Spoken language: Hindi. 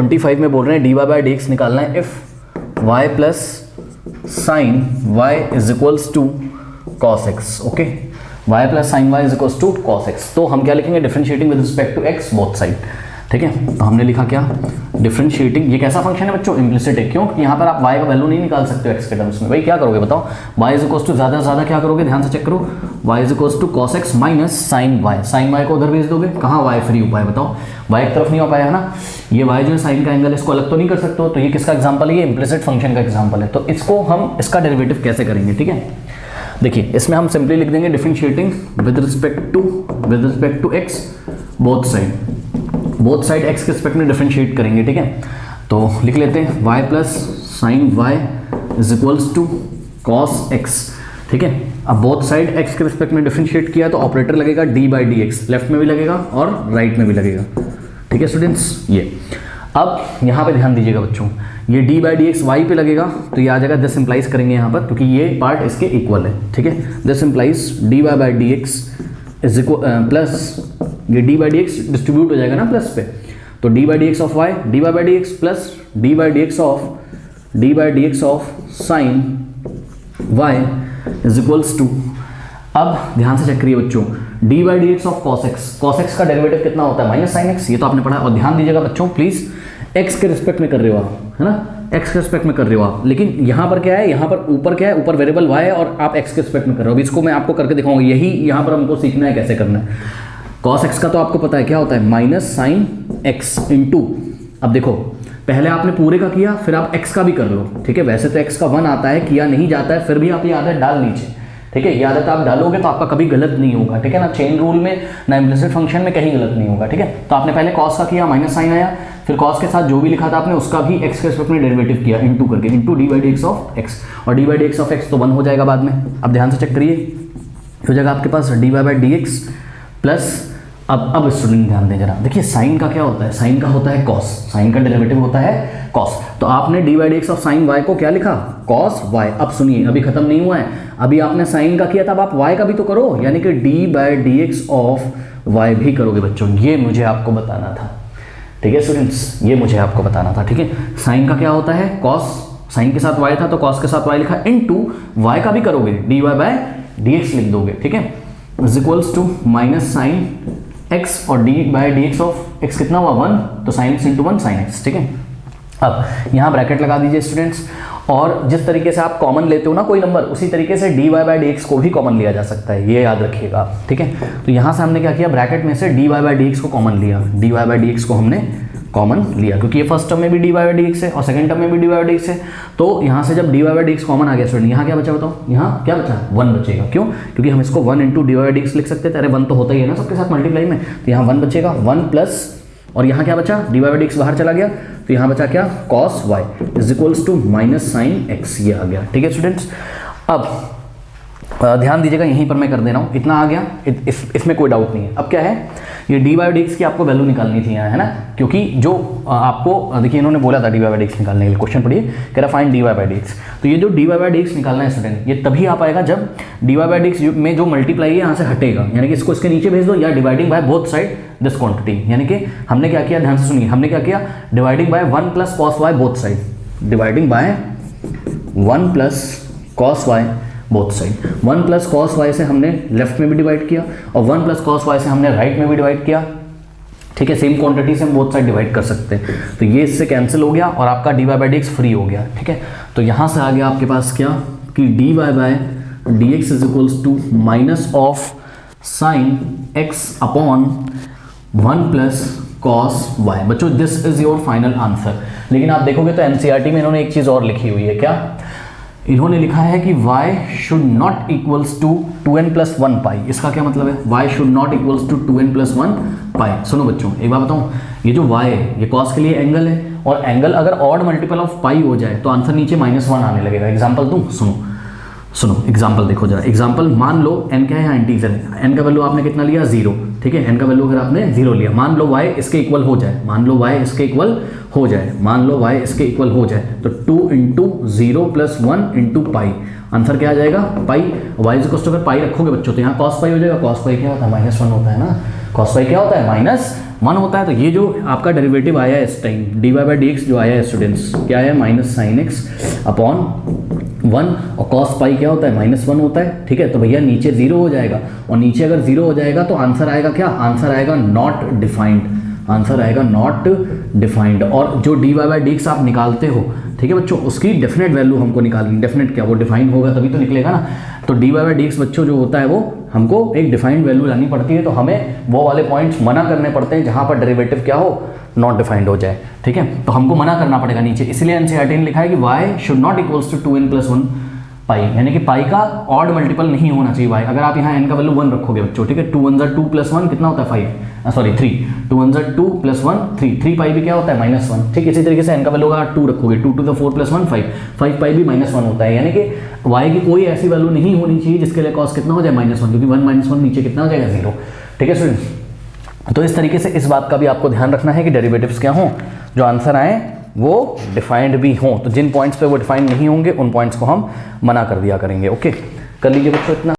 25 में बोल रहे हैं dy बाई डी एक्स निकालना है if y plus sine y is equals to cos x. Okay, y plus sine y is equals to cos x. तो हम क्या लिखेंगे, differentiating with respect to x both side. ठीक है, तो हमने लिखा क्या, डिफरेंशिएटिंग। ये कैसा फंक्शन है बच्चों, इम्प्लिसिट है। क्यों, यहाँ पर आप y का वैल्यू नहीं निकाल सकते हो x के टर्म्स में। भाई क्या करोगे बताओ, y इज इक्वल्स टू ज़्यादा से ज़्यादा क्या करोगे, ध्यान से चेक करो, y is equals to cos x minus sine y। Sine y को उधर भेज दोगे, कहाँ y फ्री हो पाए बताओ, y एक तरफ नहीं हो पाया है ना। ये y जो है साइन का एंगल है, इसको अलग तो नहीं कर सकते हो। तो ये किसका एग्जाम्पल है, ये इम्प्लिसिट फंक्शन का एग्जाम्पल है। तो इसको हम इसका डेरिवेटिव कैसे करेंगे, ठीक है। देखिए इसमें हम सिंपली लिख देंगे differentiating with respect to x both side x के रिस्पेक्ट में डिफरेंशिएट करेंगे। ठीक है, तो लिख लेते हैं y plus sine y is equals to cos x। ठीक है, अब बोथ साइड x के रिस्पेक्ट में डिफरेंशिएट किया तो ऑपरेटर लगेगा d by D x, left में भी लगेगा और राइट में भी लगेगा। ठीक है स्टूडेंट्स, ये अब यहाँ पे ध्यान दीजिएगा बच्चों, ये d by D x y पे लगेगा तो ये आ जाएगा, दिस इंप्लाइज करेंगे यहाँ पर क्योंकि ये पार्ट इसके इक्वल है। ठीक है, this implies dy by D x is equal plus ये d by D x distribute हो जाएगा ना प्लस पे, तो d by D x of y, dy by D x plus d by D x of sine y is equals to, अब ध्यान से चेक करिए बच्चों, d by D x of cos x का डेरिवेटिव कितना होता है, माइनस साइन x। ये तो आपने पढ़ा। और ध्यान दीजिएगा बच्चों प्लीज, x के रिस्पेक्ट में कर रहे हो आप, है ना, x के रिस्पेक्ट में कर रहे हो आप। लेकिन यहाँ पर क्या है, यहाँ पर ऊपर क्या है, ऊपर वेरिएबल y है और आप x के रिस्पेक्ट में कर रहे हो। अभी इसको मैं आपको करके दिखाऊंगा, यही यहाँ पर हमको सीखना है कैसे करना है। cos x का तो आपको पता है क्या होता है, माइनस साइन x इंटू, अब देखो पहले आपने पूरे का किया फिर आप x का भी कर लो। ठीक है, वैसे तो x का 1 आता है, किया नहीं जाता है, फिर भी आप ये आदत डाल लीजिए। ठीक है, ये आदत आप डालोगे तो आपका कभी गलत नहीं होगा। ठीक है ना, चेन रूल में ना इम्प्लिसिट फंक्शन में कहीं गलत नहीं होगा। ठीक है, तो आपने पहले cos का किया, माइनस साइन आया, फिर cos के साथ जो भी लिखा था आपने उसका भी x के रिस्पेक्ट में डेरिवेटिव किया इंटू करके, into D by D x of x, और D by D x of x तो 1 हो जाएगा बाद में। अब ध्यान से चेक करिए, हो जाएगा आपके पास D by D x plus, अब स्टूडेंट ध्यान दें जरा, देखिए साइन का क्या होता है, साइन का होता है cos, साइन का डेरिवेटिव होता है cos। तो आपने D by D x of sine y को क्या लिखा, cos y। अब सुनिए, अभी खत्म नहीं हुआ है, अभी आपने साइन का किया था, अब आप y का भी तो करो, यानी कि D by D x of y भी करोगे बच्चों। ये मुझे आपको बताना था। ठीक है स्टूडेंट्स, ये मुझे आपको बताना था। ठीक है, साइन का क्या होता है cos, साइन के साथ y था तो cos के साथ y लिखा, इनटू y का भी करोगे, d Y by D x लिख दोगे। ठीक है, is equals to minus sine x और d by D x of x कितना हुआ 1, तो sine x into 1 sine x। ठीक है, अब यहाँ ब्रैकेट लगा दीजिए स्टूडेंट्स, और जिस तरीके से आप कॉमन लेते हो ना कोई नंबर, उसी तरीके से dy बाई डी एक्स को भी कॉमन लिया जा सकता है, ये याद रखिएगा। ठीक है, तो यहाँ से हमने क्या किया, ब्रैकेट में से dy बाई डी एक्स को कॉमन लिया, dy बाई डी एक्स को हमने कॉमन लिया क्योंकि ये फर्स्ट टर्म में भी dy बाई डी एक्स है और सेकंड टर्म में भी dy बाई डी एक्स है। तो यहाँ से जब dy by D X common आ गया स्टूडेंट, यहाँ क्या बचा बताओ, यहाँ क्या बचा 1 बचेगा। क्यों, क्योंकि हम इसको 1 into D by D x लिख सकते थे, अरे 1 तो होता ही है ना सबके साथ मल्टीप्लाई में, तो यहाँ 1 बचेगा, 1 प्लस, और यहाँ क्या बचा, डी बाई डी एक्स बाहर चला गया तो यहाँ बचा क्या, cos y is equals to minus sine x, ये आ गया। ठीक है स्टूडेंट्स, अब ध्यान दीजिएगा, यहीं पर मैं कर दे रहा हूँ, इतना आ गया, इसमें कोई डाउट नहीं है। अब क्या है, ये डी बाई डी एक्स की आपको वैल्यू निकालनी थी यहाँ, है ना, क्योंकि जो आपको देखिए इन्होंने बोला था डी बाई डी एक्स निकालने के लिए, क्वेश्चन पढ़िए, कह रहा find D by D x. तो ये जो डी बाई डी एक्स निकालना है स्टूडेंट, ये तभी आ पाएगा जब डी बाई डी एक्स में जो मल्टीप्लाई है यहाँ से हटेगा, यानी कि इसको इसके नीचे भेज दो, या dividing by both side this quantity, यानी कि हमने क्या किया, ध्यान से सुनिए, हमने क्या किया, dividing by 1 plus cos y both side, dividing by 1 plus cos y both side, 1 plus cos y से हमने लेफ्ट में भी डिवाइड किया और 1 प्लस कॉस वाई से हमने राइट में भी डिवाइड किया। ठीक है, सेम क्वांटिटी से हम बोथ साइड डिवाइड कर सकते हैं, तो ये इससे कैंसिल हो गया और आपका d Y by D x free हो गया। ठीक है, तो यहाँ से आ गया आपके पास क्या, कि D Y by D x is equals to minus of sine X upon 1 plus cos Y. बच्चों this is your final answer. लेकिन आप देखोगे तो एनसीईआरटी में इन्होंने एक चीज़ और लिखी हुई है, क्या, इन्होंने लिखा है कि y should not equals to 2n plus 1 pi. इसका क्या मतलब है, y should not equals to 2n plus 1 pi. सुनो बच्चों, एक बात बताऊं, ये जो y है ये cos के लिए एंगल है, और एंगल अगर ऑड मल्टीपल ऑफ पाई हो जाए तो आंसर नीचे -1 आने लगेगा। एग्जाम्पल दूं, सुनो एग्जाम्पल देखो जरा। एग्जाम्पल मान लो n क्या है, यहाँ इंटीजर है, n का वैल्यू आपने कितना लिया 0। ठीक है, n का वैल्यू अगर आपने 0 लिया, मान लो y इसके इक्वल हो जाए, मान लो y इसके इक्वल हो जाए, मान लो y इसके इक्वल हो जाए, तो 2 into 0 plus 1 into pi, answer क्या आ जाएगा, पाई। y इज इक्वल टू अगर पाई रखोगे बच्चों तो यहाँ cos पाई हो जाएगा, cos पाई क्या होता है, -1 होता है ना, cos पाई क्या होता है, 1 होता है, तो ये जो आपका डेरिवेटिव आया है इस time dy by D x जो आया है स्टूडेंट्स, क्या है, माइनस साइन एक्स अपॉन 1, और कॉस पाई क्या होता है, -1 होता है, ठीक है। तो भैया नीचे 0 हो जाएगा, और नीचे अगर 0 हो जाएगा तो आंसर आएगा क्या, आंसर आएगा नॉट डिफाइंड, आंसर आएगा नॉट डिफाइंड। और जो dy बाई डी एक्स आप निकालते हो, ठीक है बच्चों, उसकी डेफिनेट वैल्यू हमको निकालनी, डेफिनेट क्या, वो डिफाइंड होगा तभी तो निकलेगा ना। तो dy बाई डी एक्स बच्चों जो होता है वो हमको एक डिफाइंड वैल्यू लानी पड़ती है, तो हमें वो वाले पॉइंट्स मना करने पड़ते हैं जहाँ पर डेरिवेटिव क्या हो, नॉट डिफाइंड हो जाए, ठीक है। तो हमको मना करना पड़ेगा नीचे, इसलिए एनसीईआरटी ने लिखा है कि y should not equals to 2n+1 pi, यानी कि पाई का ऑड मल्टीपल नहीं होना चाहिए y। अगर आप यहाँ n का वैल्यू 1 रखोगे बच्चों, ठीक है, 2 1 2 + 1 कितना होता है 5, सॉरी 3, 2 1 2 + 1 3, 3 पाई भी क्या होता है -1, ठीक। इसी तरीके से n का वैल्यू अगर 2 रखोगे, 2 to the 4 + 1 5, 5 पाई भी -1 होता है, यानी कि y की कोई ऐसी वैल्यू नहीं होनी चाहिए जिसके लिए कॉस कितना हो जाए -1, क्योंकि 1 - 1 नीचे कितना हो जाएगा 0, ठीक है स्टूडेंट्स। तो इस तरीके से इस बात का भी आपको ध्यान रखना है कि डेरिवेटिव्स क्या हों, जो आंसर आए वो डिफाइंड भी हों, तो जिन पॉइंट्स पे वो डिफाइंड नहीं होंगे उन पॉइंट्स को हम मना कर दिया करेंगे। ओके, कर लीजिए बच्चों इतना।